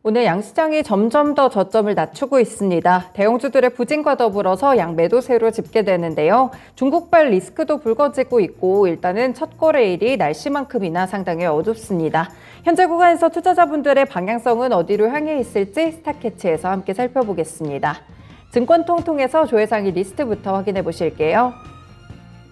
오늘 양시장이 점점 더 저점을 낮추고 있습니다. 대형주들의 부진과 더불어서 양매도세로 집계되는데요. 중국발 리스크도 불거지고 있고 일단은 첫 거래일이 날씨만큼이나 상당히 어둡습니다. 현재 구간에서 투자자분들의 방향성은 어디로 향해 있을지 스타캐치에서 함께 살펴보겠습니다. 증권통통에서 조회상위 리스트부터 확인해 보실게요.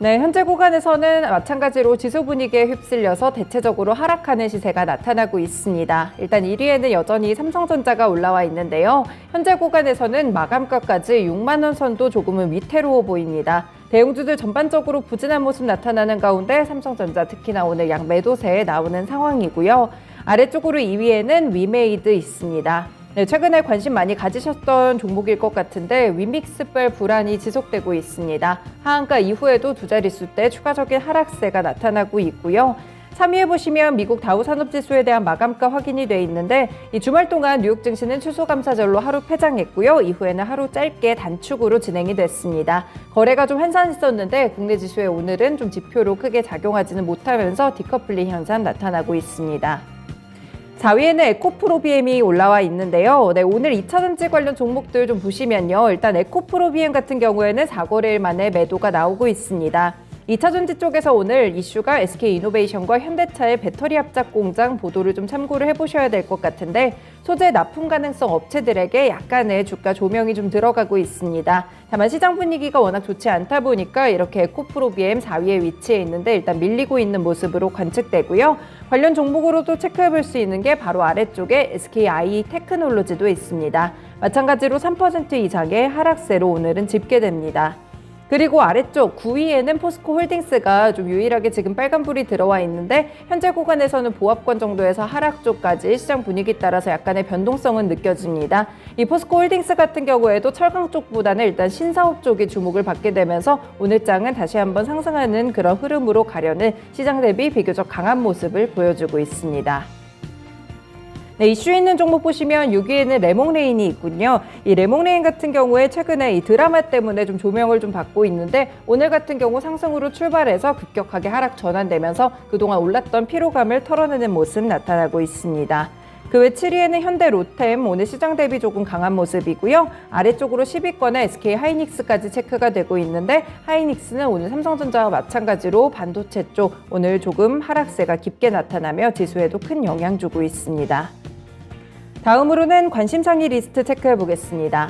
네, 현재 구간에서는 마찬가지로 지수 분위기에 휩쓸려서 대체적으로 하락하는 시세가 나타나고 있습니다. 일단 1위에는 여전히 삼성전자가 올라와 있는데요. 현재 구간에서는 마감가까지 6만 원 선도 조금은 위태로워 보입니다. 대형주들 전반적으로 부진한 모습 나타나는 가운데 삼성전자 특히나 오늘 양매도세에 나오는 상황이고요. 아래쪽으로 2위에는 위메이드 있습니다. 네, 최근에 관심 많이 가지셨던 종목일 것 같은데 위믹스별 불안이 지속되고 있습니다. 하한가 이후에도 두 자릿수대 추가적인 하락세가 나타나고 있고요. 3위에 보시면 미국 다우산업지수에 대한 마감가 확인이 돼 있는데 이 주말 동안 뉴욕 증시는 추수감사절로 하루 폐장했고요. 이후에는 하루 짧게 단축으로 진행이 됐습니다. 거래가 좀 한산했었는데 국내 지수에 오늘은 좀 지표로 크게 작용하지는 못하면서 디커플링 현상 나타나고 있습니다. 4위에는 에코프로비엠이 올라와 있는데요. 네, 오늘 2차전지 관련 종목들 좀 보시면요. 일단 에코프로비엠 같은 경우에는 4거래일 만에 매도가 나오고 있습니다. 2차전지 쪽에서 오늘 이슈가 SK이노베이션과 현대차의 배터리 합작 공장 보도를 좀 참고를 해보셔야 될 것 같은데 소재 납품 가능성 업체들에게 약간의 주가 조명이 좀 들어가고 있습니다. 다만 시장 분위기가 워낙 좋지 않다 보니까 이렇게 에코프로비엠 4위에 위치해 있는데 일단 밀리고 있는 모습으로 관측되고요. 관련 종목으로도 체크해 볼 수 있는 게 바로 아래쪽에 SKI 테크놀로지도 있습니다. 마찬가지로 3% 이상의 하락세로 오늘은 집계됩니다. 그리고 아래쪽 9위에는 포스코홀딩스가 좀 유일하게 지금 빨간불이 들어와 있는데 현재 구간에서는 보합권 정도에서 하락 쪽까지 시장 분위기 따라서 약간의 변동성은 느껴집니다. 이 포스코홀딩스 같은 경우에도 철강 쪽보다는 일단 신사업 쪽이 주목을 받게 되면서 오늘 장은 다시 한번 상승하는 그런 흐름으로 가려는 시장 대비 비교적 강한 모습을 보여주고 있습니다. 네, 이슈 있는 종목 보시면 6위에는 레몽레인이 있군요. 이 레몽레인 같은 경우에 최근에 이 드라마 때문에 좀 조명을 좀 받고 있는데 오늘 같은 경우 상승으로 출발해서 급격하게 하락 전환되면서 그동안 올랐던 피로감을 털어내는 모습 나타나고 있습니다. 그 외 7위에는 현대 로템, 오늘 시장 대비 조금 강한 모습이고요. 아래쪽으로 10위권에 SK 하이닉스까지 체크가 되고 있는데 하이닉스는 오늘 삼성전자와 마찬가지로 반도체 쪽 오늘 조금 하락세가 깊게 나타나며 지수에도 큰 영향 주고 있습니다. 다음으로는 관심상위 리스트 체크해 보겠습니다.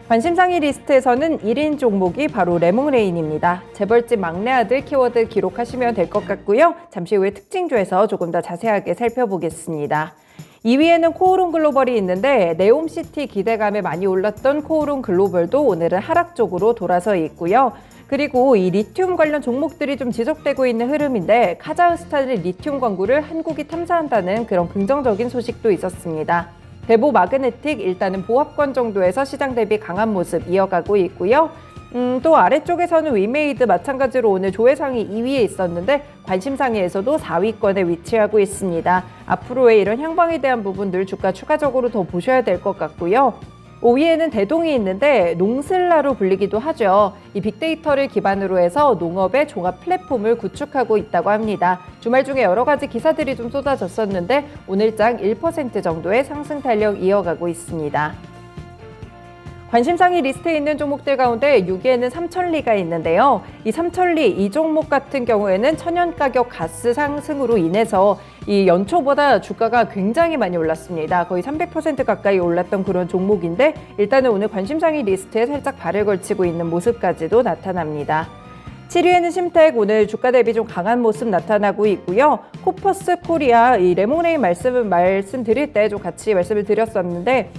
관심상위 리스트에서는 1인 종목이 바로 레몽레인입니다. 재벌집 막내 아들 키워드 기록하시면 될 것 같고요. 잠시 후에 특징주에서 조금 더 자세하게 살펴보겠습니다. 2위에는 코오롱 글로벌이 있는데 네옴시티 기대감에 많이 올랐던 코오롱 글로벌도 오늘은 하락 쪽으로 돌아서 있고요. 그리고 이 리튬 관련 종목들이 좀 지속되고 있는 흐름인데 카자흐스탄의 리튬 광구를 한국이 탐사한다는 그런 긍정적인 소식도 있었습니다. 대보 마그네틱 일단은 보합권 정도에서 시장 대비 강한 모습 이어가고 있고요. 또 아래쪽에서는 위메이드 마찬가지로 오늘 조회상위 2위에 있었는데 관심상위에서도 4위권에 위치하고 있습니다. 앞으로의 이런 향방에 대한 부분들 주가 추가적으로 더 보셔야 될 것 같고요. 5위에는 대동이 있는데 농슬라로 불리기도 하죠. 이 빅데이터를 기반으로 해서 농업의 종합 플랫폼을 구축하고 있다고 합니다. 주말 중에 여러 가지 기사들이 좀 쏟아졌었는데 오늘장 1% 정도의 상승 탄력 이어가고 있습니다. 관심상위 리스트에 있는 종목들 가운데 6위에는 삼천리가 있는데요. 이 삼천리 이 종목 같은 경우에는 천연가격 가스 상승으로 인해서 이 연초보다 주가가 굉장히 많이 올랐습니다. 거의 300% 가까이 올랐던 그런 종목인데 일단은 오늘 관심상위 리스트에 살짝 발을 걸치고 있는 모습까지도 나타납니다. 7위에는 심텍 오늘 주가 대비 좀 강한 모습 나타나고 있고요. 코퍼스 코리아 이 레몽레인 말씀드릴 때 좀 같이 말씀을 드렸었는데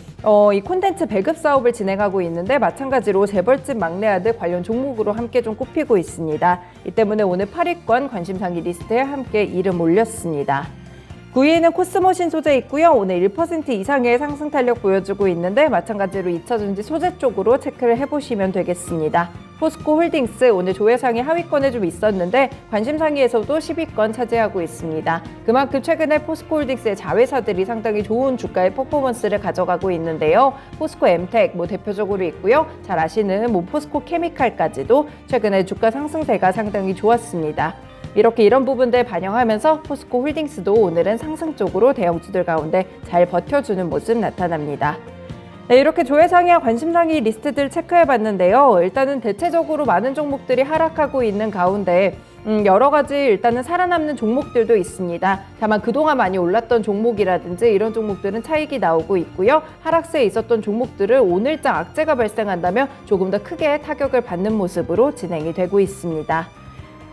이 콘텐츠 배급 사업을 진행하고 있는데 마찬가지로 재벌집 막내 아들 관련 종목으로 함께 좀 꼽히고 있습니다. 이 때문에 오늘 8위권 관심상위 리스트에 함께 이름 올렸습니다. 9위에는 코스모신 소재 있고요. 오늘 1% 이상의 상승 탄력 보여주고 있는데 마찬가지로 2차전지 소재 쪽으로 체크를 해보시면 되겠습니다. 포스코홀딩스 오늘 조회상위 하위권에 좀 있었는데 관심상위에서도 10위권 차지하고 있습니다. 그만큼 최근에 포스코홀딩스의 자회사들이 상당히 좋은 주가의 퍼포먼스를 가져가고 있는데요. 포스코 엠텍 대표적으로 있고요. 잘 아시는 포스코 케미칼까지도 최근에 주가 상승세가 상당히 좋았습니다. 이런 부분들 반영하면서 포스코 홀딩스도 오늘은 상승 쪽으로 대형주들 가운데 잘 버텨주는 모습 나타납니다. 네, 이렇게 조회상위와 관심상위 리스트들 체크해봤는데요. 일단은 대체적으로 많은 종목들이 하락하고 있는 가운데 여러 가지 일단은 살아남는 종목들도 있습니다. 다만 그동안 많이 올랐던 종목이라든지 이런 종목들은 차익이 나오고 있고요. 하락세에 있었던 종목들은 오늘장 악재가 발생한다면 조금 더 크게 타격을 받는 모습으로 진행이 되고 있습니다.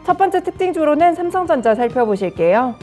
첫 번째 특징주로는 삼성전자 살펴보실게요.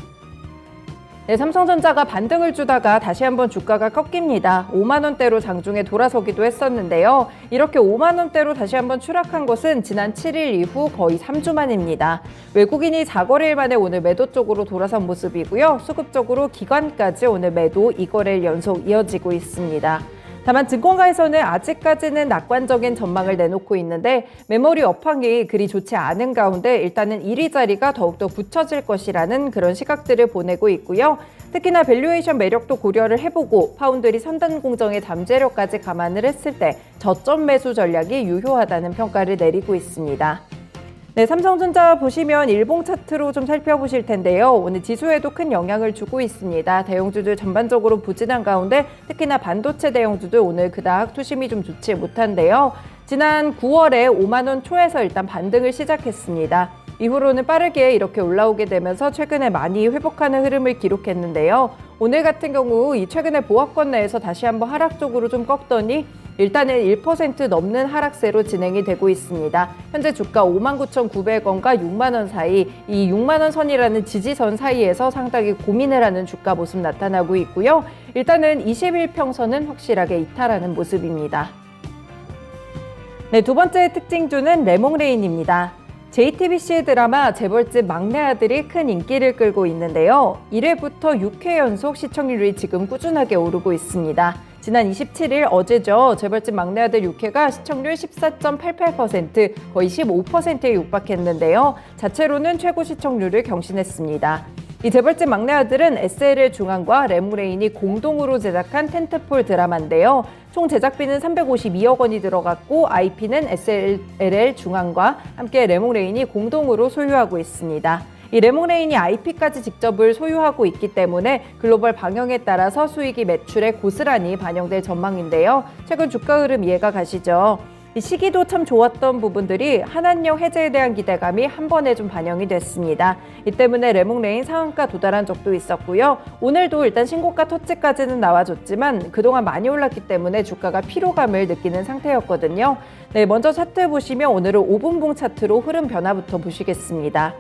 네, 삼성전자가 반등을 주다가 다시 한번 주가가 꺾입니다. 5만 원대로 장중에 돌아서기도 했었는데요. 이렇게 5만 원대로 다시 한번 추락한 것은 지난 7일 이후 거의 3주 만입니다. 외국인이 4거래일 만에 오늘 매도 쪽으로 돌아선 모습이고요. 수급적으로 기관까지 오늘 매도 2거래일 연속 이어지고 있습니다. 다만 증권가에서는 아직까지는 낙관적인 전망을 내놓고 있는데 메모리 업황이 그리 좋지 않은 가운데 일단은 1위 자리가 더욱더 굳혀질 것이라는 그런 시각들을 보내고 있고요. 특히나 밸류에이션 매력도 고려를 해보고 파운드리 선단 공정의 잠재력까지 감안을 했을 때 저점 매수 전략이 유효하다는 평가를 내리고 있습니다. 네, 삼성전자 보시면 일봉 차트로 좀 살펴보실 텐데요. 오늘 지수에도 큰 영향을 주고 있습니다. 대형주들 전반적으로 부진한 가운데 특히나 반도체 대형주들 오늘 그닥 투심이 좀 좋지 못한데요. 지난 9월에 5만 원 초에서 일단 반등을 시작했습니다. 이후로는 빠르게 이렇게 올라오게 되면서 최근에 많이 회복하는 흐름을 기록했는데요. 오늘 같은 경우 이 최근에 보합권 내에서 다시 한번 하락 쪽으로 좀 꺾더니 일단은 1% 넘는 하락세로 진행이 되고 있습니다. 현재 주가 59,900원과 6만 원 사이, 이 6만 원 선이라는 지지선 사이에서 상당히 고민을 하는 주가 모습 나타나고 있고요. 일단은 21평선은 확실하게 이탈하는 모습입니다. 네, 두 번째 특징주는 레몽레인입니다. JTBC의 드라마 재벌집 막내 아들이 큰 인기를 끌고 있는데요. 1회부터 6회 연속 시청률이 지금 꾸준하게 오르고 있습니다. 지난 27일 어제죠. 재벌집 막내 아들 6회가 시청률 14.88%, 거의 15%에 육박했는데요. 자체로는 최고 시청률을 경신했습니다. 이 재벌집 막내 아들은 SLL 중앙과 레몽레인이 공동으로 제작한 텐트폴 드라마인데요. 총 제작비는 352억 원이 들어갔고 IP는 SLL 중앙과 함께 레몽레인이 공동으로 소유하고 있습니다. 이 레몽레인이 IP까지 직접을 소유하고 있기 때문에 글로벌 방영에 따라서 수익이 매출에 고스란히 반영될 전망인데요. 최근 주가 흐름 이해가 가시죠? 이 시기도 참 좋았던 부분들이 한한령 해제에 대한 기대감이 한 번에 좀 반영이 됐습니다. 이 때문에 레몽레인 상한가 도달한 적도 있었고요. 오늘도 일단 신고가 터치까지는 나와줬지만 그동안 많이 올랐기 때문에 주가가 피로감을 느끼는 상태였거든요. 네, 먼저 차트 보시면 오늘은 5분봉 차트로 흐름 변화부터 보시겠습니다.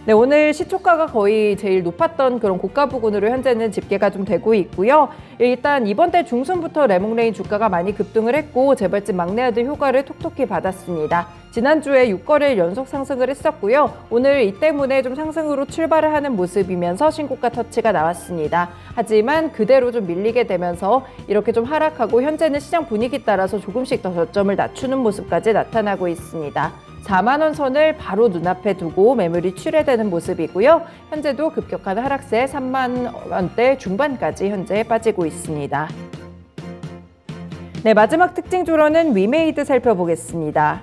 네, 오늘 시초가가 거의 제일 높았던 그런 고가 부근으로 현재는 집계가 좀 되고 있고요. 일단 이번 달 중순부터 레몽레인 주가가 많이 급등을 했고 재벌집 막내 아들 효과를 톡톡히 받았습니다. 지난주에 6거래일 연속 상승을 했었고요. 오늘 이 때문에 좀 상승으로 출발을 하는 모습이면서 신고가 터치가 나왔습니다. 하지만 그대로 좀 밀리게 되면서 이렇게 좀 하락하고 현재는 시장 분위기 따라서 조금씩 더 저점을 낮추는 모습까지 나타나고 있습니다. 4만 원 선을 바로 눈앞에 두고 매물이 출회되는 모습이고요. 현재도 급격한 하락세 3만 원대 중반까지 현재 빠지고 있습니다. 네, 마지막 특징주로는 위메이드 살펴보겠습니다.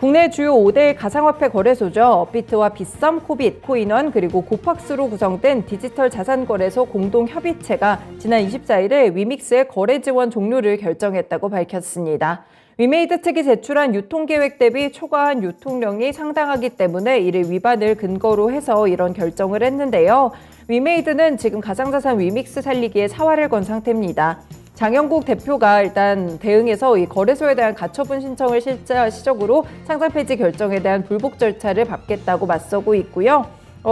국내 주요 5대 가상화폐 거래소죠. 업비트와 빗썸, 코빗, 코인원 그리고 고팍스로 구성된 디지털 자산 거래소 공동 협의체가 지난 24일에 위믹스의 거래 지원 종료를 결정했다고 밝혔습니다. 위메이드 측이 제출한 유통계획 대비 초과한 유통량이 상당하기 때문에 이를 위반을 근거로 해서 이런 결정을 했는데요. 위메이드는 지금 가상자산 위믹스 살리기에 사활을 건 상태입니다. 장영국 대표가 일단 대응해서 이 거래소에 대한 가처분 신청을 시적으로 상장 폐지 결정에 대한 불복 절차를 밟겠다고 맞서고 있고요.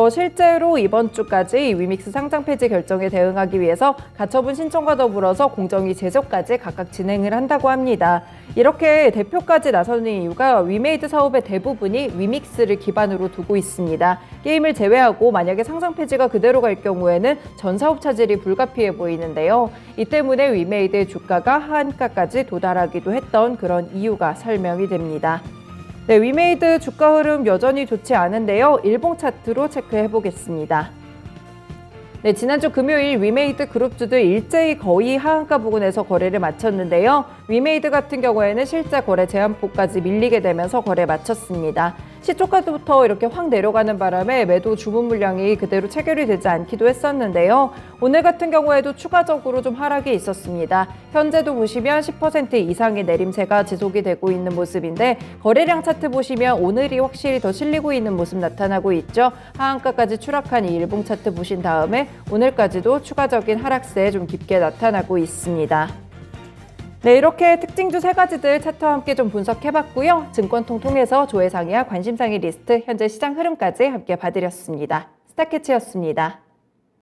실제로 이번 주까지 위믹스 상장 폐지 결정에 대응하기 위해서 가처분 신청과 더불어서 공정위 제소까지 각각 진행을 한다고 합니다. 이렇게 대표까지 나서는 이유가 위메이드 사업의 대부분이 위믹스를 기반으로 두고 있습니다. 게임을 제외하고 만약에 상장 폐지가 그대로 갈 경우에는 전 사업 차질이 불가피해 보이는데요. 이 때문에 위메이드의 주가가 하한가까지 도달하기도 했던 그런 이유가 설명이 됩니다. 네, 위메이드 주가 흐름 여전히 좋지 않은데요. 일봉 차트로 체크해 보겠습니다. 네, 지난주 금요일 위메이드 그룹주들 일제히 거의 하한가 부근에서 거래를 마쳤는데요. 위메이드 같은 경우에는 실제 거래 제한폭까지 밀리게 되면서 거래 마쳤습니다. 시초가부터 이렇게 확 내려가는 바람에 매도 주문 물량이 그대로 체결이 되지 않기도 했었는데요. 오늘 같은 경우에도 추가적으로 좀 하락이 있었습니다. 현재도 보시면 10% 이상의 내림세가 지속이 되고 있는 모습인데 거래량 차트 보시면 오늘이 확실히 더 실리고 있는 모습 나타나고 있죠. 하한가까지 추락한 이 일봉 차트 보신 다음에 오늘까지도 추가적인 하락세 좀 깊게 나타나고 있습니다. 네, 이렇게 특징주 3가지들 차트와 함께 좀 분석해봤고요. 증권통 통해서 조회상이와 관심상의 리스트, 현재 시장 흐름까지 함께 봐드렸습니다. 스타캐치였습니다.